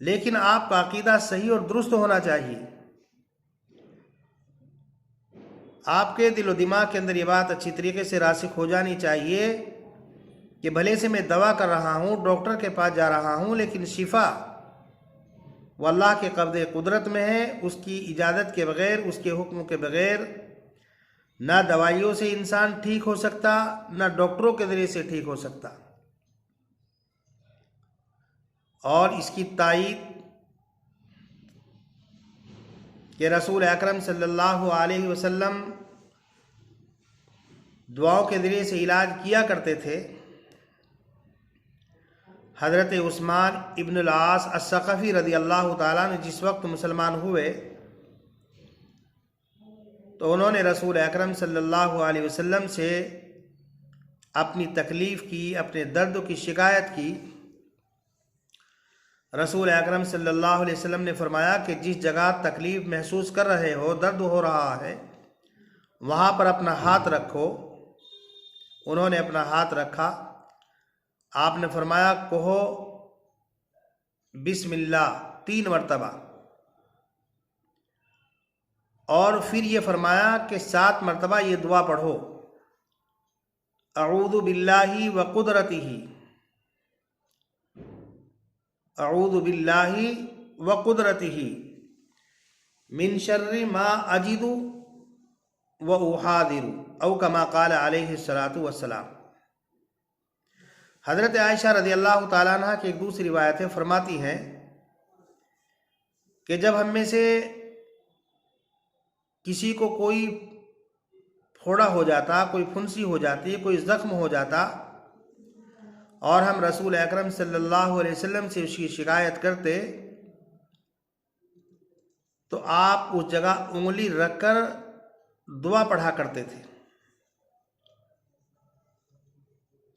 لیکن آپ کا عقیدہ صحیح اور درست ہونا چاہیے. آپ کے دل و دماغ کے اندر یہ بات اچھی طریقے سے راسخ ہو جانی چاہیے کہ بھلے سے میں دوا کر رہا ہوں، ڈاکٹر کے پاس جا رہا ہوں، لیکن شفا وہ اللہ کے قبضے قدرت میں ہے. اس کی اجازت کے بغیر، اس کے حکم کے بغیر نہ دوائیوں سے انسان ٹھیک ہو سکتا، نہ ڈاکٹروں کے ذریعے سے ٹھیک ہو سکتا. اور اس کی تائید کہ رسول اکرم صلی اللہ علیہ وسلم دعاؤں کے ذریعے سے علاج کیا کرتے تھے. حضرت عثمان ابن العاص الثقفی رضی اللہ تعالیٰ نے جس وقت مسلمان ہوئے تو انہوں نے رسول اکرم صلی اللہ علیہ وسلم سے اپنی تکلیف کی، اپنے درد کی شکایت کی. رسول اکرم صلی اللہ علیہ وسلم نے فرمایا کہ جس جگہ تکلیف محسوس کر رہے ہو، درد ہو رہا ہے، وہاں پر اپنا ہاتھ رکھو. انہوں نے اپنا ہاتھ رکھا. آپ نے فرمایا کہو بسم اللہ 3 مرتبہ، اور پھر یہ فرمایا کہ 7 مرتبہ یہ دعا پڑھو، اعوذ باللہ وقدرتہ، اعوذ باللہ وقدرتہ من شر ما اجد واحاذر، او کما قال علیہ الصلوۃ والسلام. حضرت عائشہ رضی اللہ تعالیٰ عنہ کی ایک دوسری روایت ہے، فرماتی ہیں کہ جب ہم میں سے کسی کو کوئی پھوڑا ہو جاتا، کوئی پھنسی ہو جاتی، کوئی زخم ہو جاتا، اور ہم رسول اکرم صلی اللہ علیہ وسلم سے اس کی شکایت کرتے تو آپ اس جگہ انگلی رکھ کر دعا پڑھا کرتے تھے.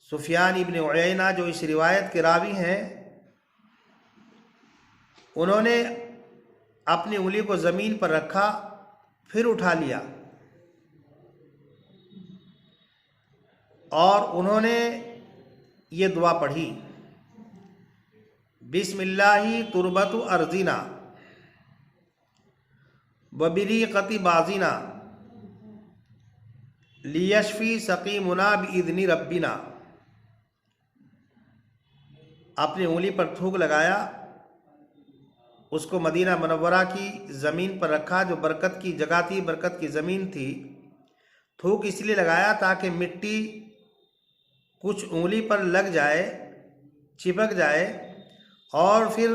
سفیان ابن عیینہ جو اس روایت کے راوی ہیں، انہوں نے اپنی انگلی کو زمین پر رکھا، پھر اٹھا لیا، اور انہوں نے یہ دعا پڑھی، بسم اللہ تربت ارضنا وبریقت بازنا لیشفی سقیمنا باذن ربنا. اپنی انگلی پر تھوک لگایا، اس کو مدینہ منورہ کی زمین پر رکھا جو برکت کی جگہ تھی، برکت کی زمین تھی. تھوک اس لیے لگایا تاکہ مٹی کچھ انگلی پر لگ جائے، چپک جائے، اور پھر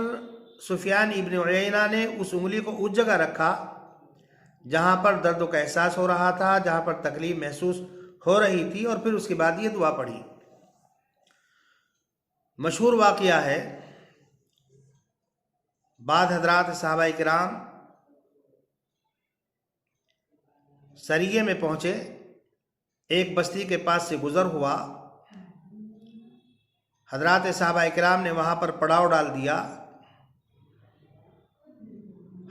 سفیان ابن عیینہ نے اس انگلی کو اس جگہ رکھا جہاں پر درد کا احساس ہو رہا تھا، جہاں پر تکلیف محسوس ہو رہی تھی، اور پھر اس کے بعد یہ دعا پڑھی. مشہور واقعہ ہے، بعض حضرات صحابہ کرام سریے میں پہنچے، ایک بستی کے پاس سے گزر ہوا، حضرات صحابہ کرام نے وہاں پر پڑاؤ ڈال دیا.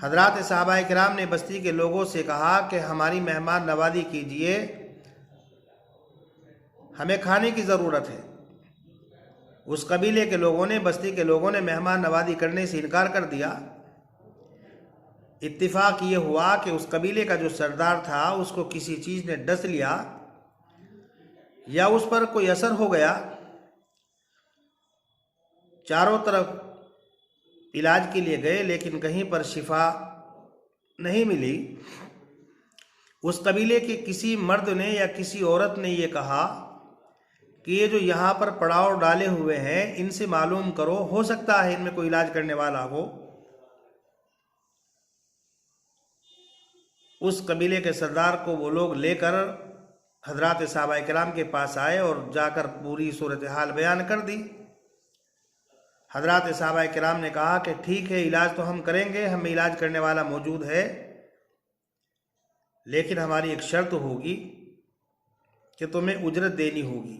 حضرات صحابہ کرام نے بستی کے لوگوں سے کہا کہ ہماری مہمان نوازی کیجئے، ہمیں کھانے کی ضرورت ہے. اس قبیلے کے لوگوں نے، بستی کے لوگوں نے مہمان نوازی کرنے سے انکار کر دیا. اتفاق یہ ہوا کہ اس قبیلے کا جو سردار تھا اس کو کسی چیز نے ڈس لیا یا اس پر کوئی اثر ہو گیا. چاروں طرف علاج کے لیے گئے لیکن کہیں پر شفا نہیں ملی. اس قبیلے کے کسی مرد نے یا کسی عورت نے یہ کہا کہ یہ جو یہاں پر پڑاؤ ڈالے ہوئے ہیں ان سے معلوم کرو، ہو سکتا ہے ان میں کوئی علاج کرنے والا ہو. اس قبیلے کے سردار کو وہ لوگ لے کر حضرات صحابہ کرام کے پاس آئے اور جا کر پوری صورتحال بیان کر دی. حضرات صحابہ کرام نے کہا کہ ٹھیک ہے، علاج تو ہم کریں گے، ہمیں علاج کرنے والا موجود ہے، لیکن ہماری ایک شرط ہوگی کہ تمہیں اجرت دینی ہوگی.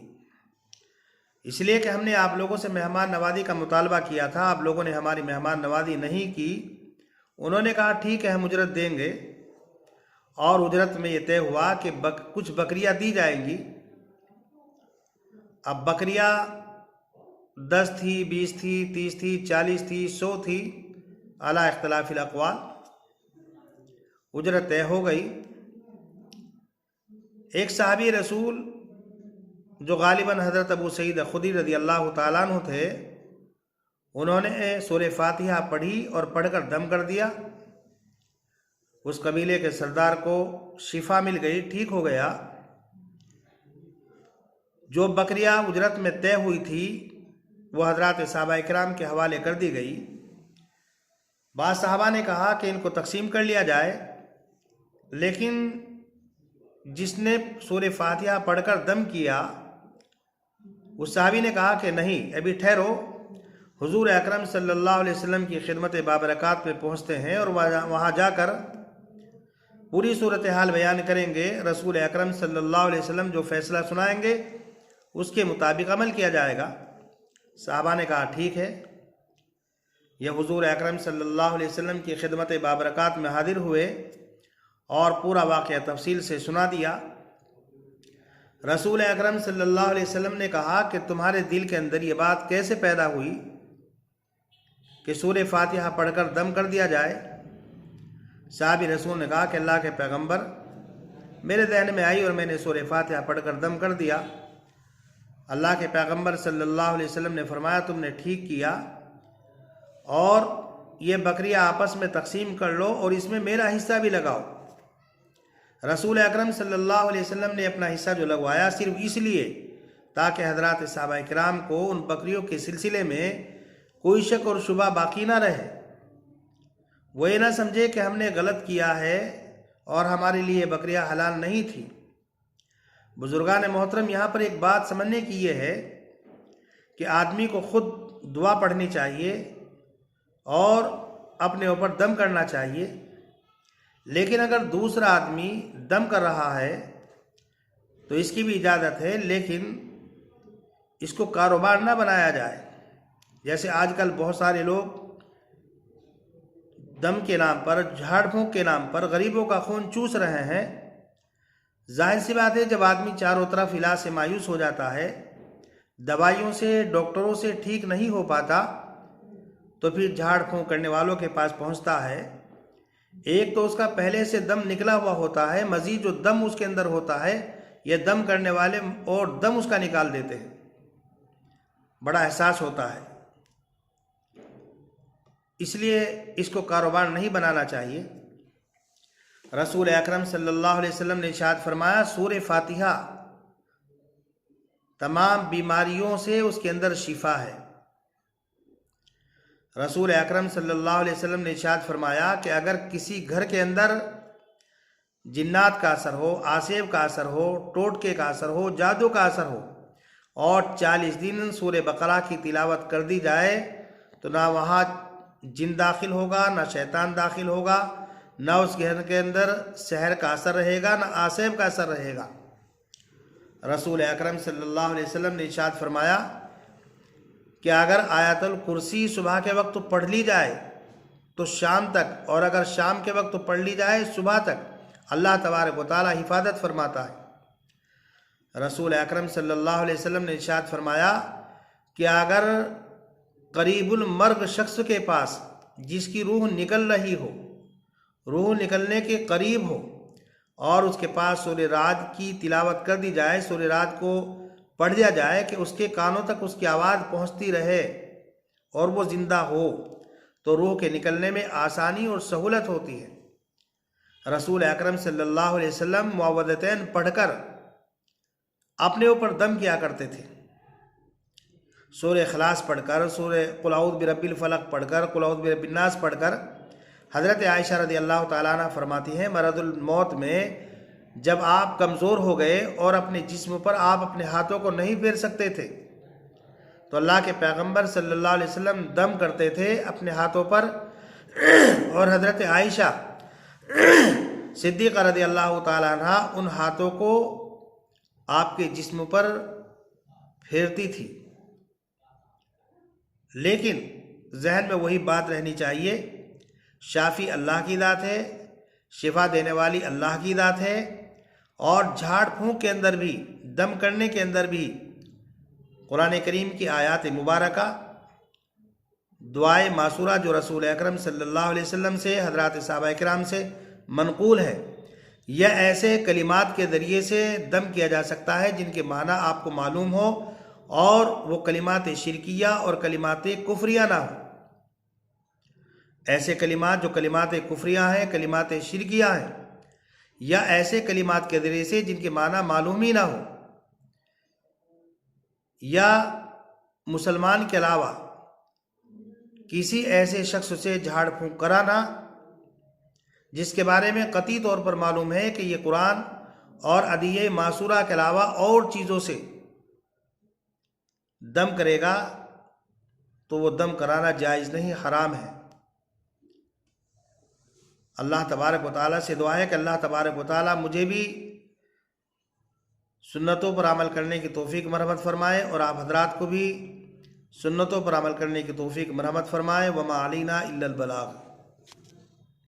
اس لیے کہ ہم نے آپ لوگوں سے مہمان نوازی کا مطالبہ کیا تھا، آپ لوگوں نے ہماری مہمان نوازی نہیں کی. انہوں نے کہا ٹھیک ہے، ہم اجرت دیں گے، اور اجرت میں یہ طے ہوا کہ کچھ بکریاں دی جائیں گی. اب بکریاں 10 تھی، 20 تھی، 30 تھی، 40 تھی، 100 تھی. اعلی اختلاف الاقوال، اجرت طے ہو گئی۔ ایک صحابی رسول جو غالباً حضرت ابو سعید خدری رضی اللہ تعالیٰ عنہ تھے، انہوں نے سورہ فاتحہ پڑھی اور پڑھ کر دم کر دیا۔ اس قبیلے کے سردار کو شفا مل گئی، ٹھیک ہو گیا۔ جو بکریاں اجرت میں طے ہوئی تھی وہ حضرات صحابہ اکرام کے حوالے کر دی گئی۔ بعض صحابہ نے کہا کہ ان کو تقسیم کر لیا جائے، لیکن جس نے سورہ فاتحہ پڑھ کر دم کیا اس صحابی نے کہا کہ نہیں، ابھی ٹھہرو، حضور اکرم صلی اللہ علیہ وسلم کی خدمت بابرکات پہ پہنچتے ہیں اور وہاں جا کر پوری صورتحال بیان کریں گے۔ رسول اکرم صلی اللہ علیہ وسلم جو فیصلہ سنائیں گے اس کے مطابق عمل کیا جائے گا۔ صحابہ نے کہا ٹھیک ہے۔ یہ حضور اکرم صلی اللہ علیہ وسلم کی خدمت بابرکات میں حاضر ہوئے اور پورا واقعہ تفصیل سے سنا دیا۔ رسول اکرم صلی اللہ علیہ وسلم نے کہا کہ تمہارے دل کے اندر یہ بات کیسے پیدا ہوئی کہ سورہ فاتحہ پڑھ کر دم کر دیا جائے؟ صحابی رسول نے کہا کہ اللہ کے پیغمبر، میرے ذہن میں آئی اور میں نے سورہ فاتحہ پڑھ کر دم کر دیا۔ اللہ کے پیغمبر صلی اللہ علیہ وسلم نے فرمایا تم نے ٹھیک کیا، اور یہ بکریاں آپس میں تقسیم کر لو اور اس میں میرا حصہ بھی لگاؤ۔ رسول اکرم صلی اللہ علیہ وسلم نے اپنا حصہ جو لگوایا صرف اس لیے تاکہ حضرات صحابہ اکرام کو ان بکریوں کے سلسلے میں کوئی شک اور شبہ باقی نہ رہے، وہ یہ نہ سمجھے کہ ہم نے غلط کیا ہے اور ہمارے لیے بکریاں حلال نہیں تھی۔ بزرگان محترم، یہاں پر ایک بات سمجھنے کی یہ ہے کہ آدمی کو خود دعا پڑھنی چاہیے اور اپنے اوپر دم کرنا چاہیے، لیکن اگر دوسرا آدمی دم کر رہا ہے تو اس کی بھی اجازت ہے، لیکن اس کو کاروبار نہ بنایا جائے۔ جیسے آج کل بہت سارے لوگ دم کے نام پر، جھاڑ پھونک کے نام پر غریبوں کا خون چوس رہے ہیں۔ ظاہر سی بات ہے جب آدمی چاروں طرف علاج سے مایوس ہو جاتا ہے، دوائیوں سے، ڈاکٹروں سے ٹھیک نہیں ہو پاتا، تو پھر جھاڑ پھونک کرنے والوں کے پاس پہنچتا ہے۔ ایک تو اس کا پہلے سے دم نکلا ہوا ہوتا ہے، مزید جو دم اس کے اندر ہوتا ہے یہ دم کرنے والے اور دم اس کا نکال دیتے ہیں۔ بڑا احساس ہوتا ہے، اس لیے اس کو کاروبار نہیں بنانا چاہیے۔ رسول اکرم صلی اللہ علیہ وسلم نے ارشاد فرمایا سورہ فاتحہ تمام بیماریوں سے اس کے اندر شفا ہے۔ رسول اکرم صلی اللہ علیہ وسلم نے ارشاد فرمایا کہ اگر کسی گھر کے اندر جنات کا اثر ہو، آسیب کا اثر ہو، ٹوٹکے کا اثر ہو، جادو کا اثر ہو، اور 40 دن سورہ بقرہ کی تلاوت کر دی جائے تو نہ وہاں جن داخل ہوگا، نہ شیطان داخل ہوگا، نہ اس گھر کے اندر سحر کا اثر رہے گا، نہ آسیب کا اثر رہے گا۔ رسول اکرم صلی اللہ علیہ وسلم نے ارشاد فرمایا کہ اگر آیت الکرسی صبح کے وقت پڑھ لی جائے تو شام تک، اور اگر شام کے وقت پڑھ لی جائے صبح تک، اللہ تبارک و تعالی حفاظت فرماتا ہے۔ رسول اکرم صلی اللہ علیہ وسلم نے ارشاد فرمایا کہ اگر قریب المرگ شخص کے پاس جس کی روح نکل رہی ہو، روح نکلنے کے قریب ہو، اور اس کے پاس سورہ رعد کی تلاوت کر دی جائے، سورہ رعد کو پڑھ دیا جائے کہ اس کے کانوں تک اس کی آواز پہنچتی رہے اور وہ زندہ ہو، تو روح کے نکلنے میں آسانی اور سہولت ہوتی ہے۔ رسول اکرم صلی اللہ علیہ وسلم معوذتین پڑھ کر اپنے اوپر دم کیا کرتے تھے۔ سورہ اخلاص پڑھ کر، سورہ قل اعوذ برب الفلق پڑھ کر، قل اعوذ برب الناس پڑھ کر۔ حضرت عائشہ رضی اللہ تعالیٰ عنہ فرماتی ہیں مرض الموت میں جب آپ کمزور ہو گئے اور اپنے جسم پر آپ اپنے ہاتھوں کو نہیں پھیر سکتے تھے تو اللہ کے پیغمبر صلی اللہ علیہ وسلم دم کرتے تھے اپنے ہاتھوں پر، اور حضرت عائشہ صدیقہ رضی اللہ تعالیٰ عنہ ان ہاتھوں کو آپ کے جسم پر پھیرتی تھی۔ لیکن ذہن میں وہی بات رہنی چاہیے، شافی اللہ کی ذات ہے، شفا دینے والی اللہ کی ذات ہے، اور جھاڑ پھونک کے اندر بھی، دم کرنے کے اندر بھی قرآن کریم کی آیات مبارکہ دعائے معصورہ جو رسول اکرم صلی اللہ علیہ وسلم سے، حضرات صحابہ کرام سے منقول ہے، یہ ایسے کلمات کے ذریعے سے دم کیا جا سکتا ہے جن کے معنی آپ کو معلوم ہو اور وہ کلمات شرکیہ اور کلمات کفریہ نہ ہو۔ ایسے کلمات جو کلمات کفریہ ہیں، کلمات شرکیہ ہیں، یا ایسے کلمات کے ذریعے سے جن کے معنی معلوم ہی نہ ہو، یا مسلمان کے علاوہ کسی ایسے شخص سے جھاڑ پھونک کرانا جس کے بارے میں قطعی طور پر معلوم ہے کہ یہ قرآن اور ادعیہ معصورہ کے علاوہ اور چیزوں سے دم کرے گا، تو وہ دم کرانا جائز نہیں، حرام ہے۔ اللہ تبارک و تعالیٰ سے دعا ہے کہ اللہ تبارک و تعالیٰ مجھے بھی سنتوں پر عمل کرنے کی توفیق مرحمت فرمائے اور آپ حضرات کو بھی سنتوں پر عمل کرنے کی توفیق مرحمت فرمائے۔ وما علینا الا البلاغ۔